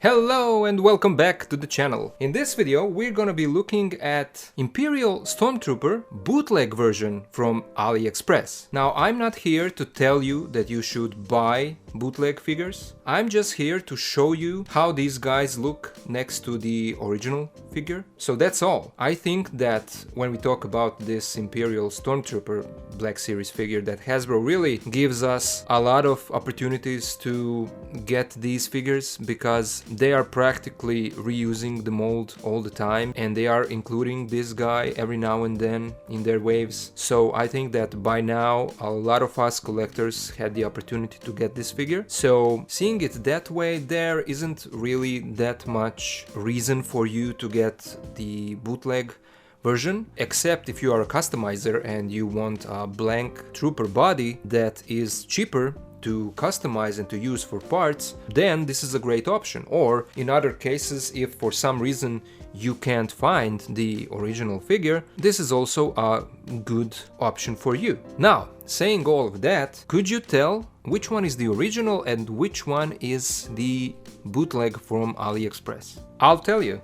Hello and welcome back to the channel. In this video we're gonna be looking at Imperial Stormtrooper bootleg version from Aliexpress. Now I'm not here to tell you that you should buy bootleg figures. I'm just here to show you how these guys look next to the original figure. So that's all. I think that when we talk about this Imperial Stormtrooper Black Series figure, that Hasbro really gives us a lot of opportunities to get these figures because they are practically reusing the mold all the time and they are including this guy every now and then in their waves. So I think that by now a lot of us collectors had the opportunity to get this figure. So seeing it that way, there isn't really that much reason for you to get the bootleg version, except if you are a customizer and you want a blank trooper body that is cheaper to customize and to use for parts, then this is a great option. Or in other cases, if for some reason you can't find the original figure, this is also a good option for you. Now, saying all of that, could you tell which one is the original and which one is the bootleg from AliExpress? I'll tell you.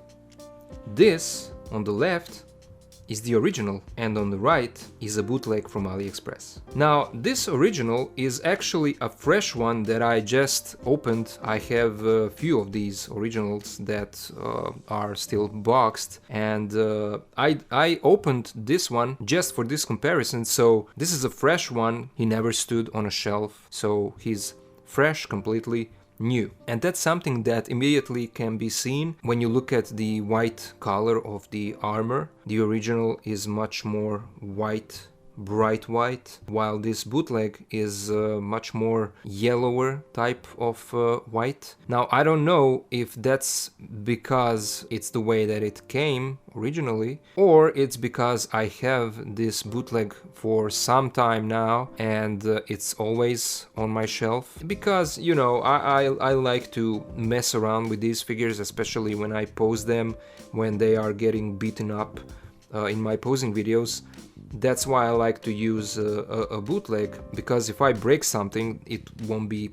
This on the left is the original and on the right is a bootleg from AliExpress. Now this original is actually a fresh one that I just opened. I have a few of these originals that are still boxed, and I opened this one just for this comparison. So this is a fresh one. He never stood on a shelf, so he's fresh, completely new. And that's something that immediately can be seen when you look at the white color of the armor. The original is much more white, bright white, while this bootleg is much more yellower type of white. Now I don't know if that's because it's the way that it came originally, or it's because I have this bootleg for some time now and it's always on my shelf, because you know I like to mess around with these figures, especially when I pose them when they are getting beaten up in my posing videos. That's why I like to use a bootleg, because if I break something it won't be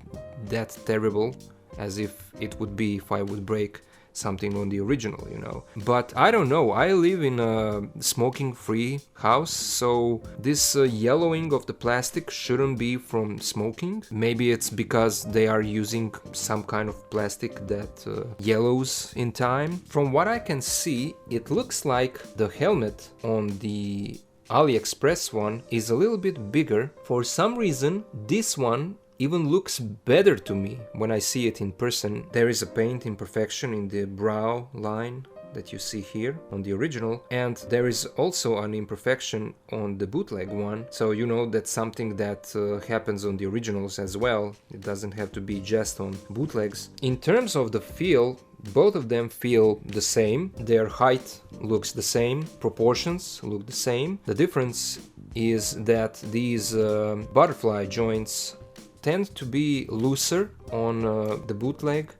that terrible as if it would be if I would break something on the original, you know. But I don't know, I live in a smoking-free house, so this yellowing of the plastic shouldn't be from smoking. Maybe it's because they are using some kind of plastic that yellows in time. From what I can see, it looks like the helmet on the AliExpress one is a little bit bigger. For some reason, this one even looks better to me when I see it in person. There is a paint imperfection in the brow line that you see here on the original, and there is also an imperfection on the bootleg one. So you know that's something that happens on the originals as well. It doesn't have to be just on bootlegs. In terms of the feel, both of them feel the same. Their height looks the same, proportions look the same. The difference is that these butterfly joints tend to be looser on the bootleg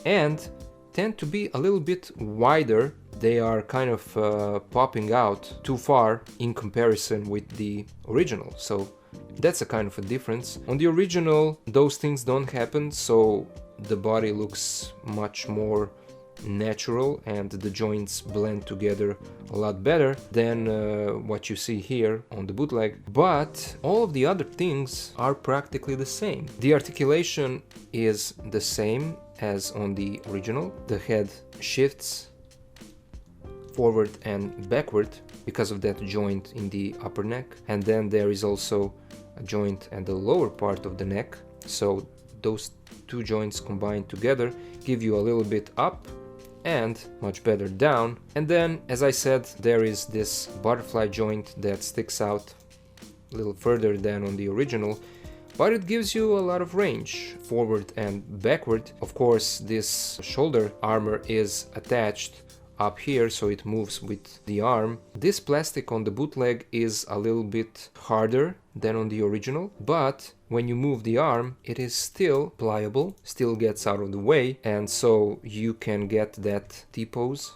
and tend to be a little bit wider. They are kind of popping out too far in comparison with the original. So that's a kind of a difference. On the original, those things don't happen, so the body looks much more natural and the joints blend together a lot better than what you see here on the bootleg. But all of the other things are practically the same. The articulation is the same as on the original. The head shifts forward and backward because of that joint in the upper neck, and then there is also a joint at the lower part of the neck. So those two joints combined together give you a little bit up and much better down. And then, as I said, there is this butterfly joint that sticks out a little further than on the original, but it gives you a lot of range forward and backward. Of course, this shoulder armor is attached up here, so it moves with the arm. This plastic on the bootleg is a little bit harder than on the original, but when you move the arm, it is still pliable, still gets out of the way, and so you can get that T-pose.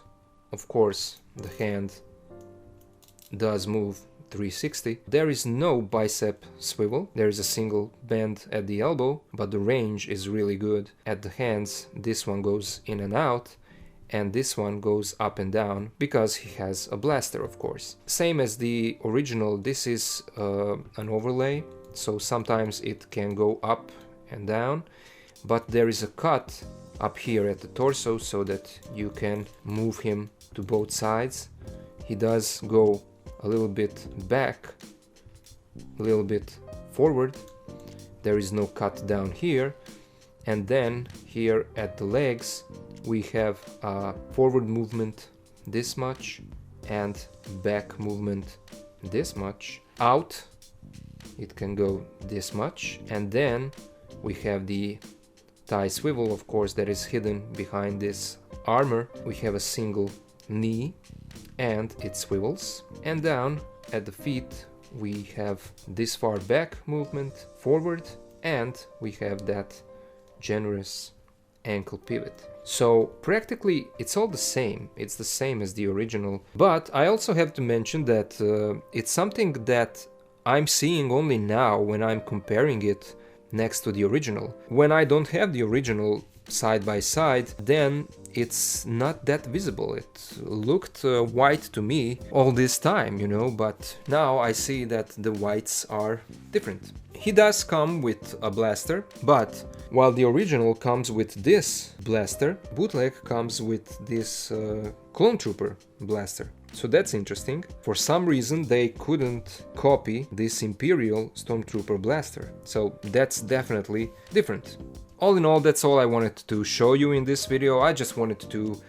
Of course, the hand does move 360. There is no bicep swivel, there is a single bend at the elbow, but the range is really good. At the hands, this one goes in and out, and this one goes up and down because he has a blaster, of course. Same as the original, this is an overlay, so sometimes it can go up and down, but there is a cut up here at the torso so that you can move him to both sides. He does go a little bit back, a little bit forward. There is no cut down here. And then here at the legs we have a forward movement this much and back movement this much. Out it can go this much, and then we have the thigh swivel, of course, that is hidden behind this armor. We have a single knee and it swivels, and down at the feet we have this far back movement forward, and we have that generous ankle pivot. So practically it's all the same, it's the same as the original, but I also have to mention that it's something that I'm seeing only now when I'm comparing it next to the original. When I don't have the original side by side, then it's not that visible. It looked white to me all this time, you know, but now I see that the whites are different. He does come with a blaster, but while the original comes with this blaster, bootleg comes with this Clone Trooper blaster. So that's interesting. For some reason they couldn't copy this Imperial Stormtrooper blaster, so that's definitely different. All in all, that's all I wanted to show you in this video. I just wanted to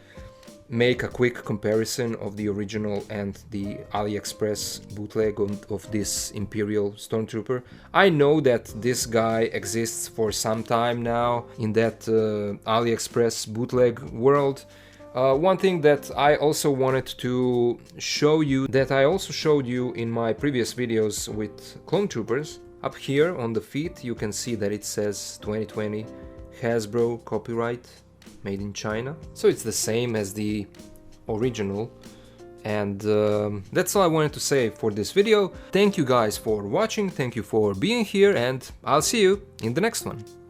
make a quick comparison of the original and the Aliexpress bootleg of this Imperial Stormtrooper. I know that this guy exists for some time now in that Aliexpress bootleg world. One thing that I also wanted to show you, that I also showed you in my previous videos with Clone Troopers, up here on the feet you can see that it says 2020 Hasbro copyright, made in China. So it's the same as the original. And that's all I wanted to say for this video. Thank you guys for watching, thank you for being here, and I'll see you in the next one.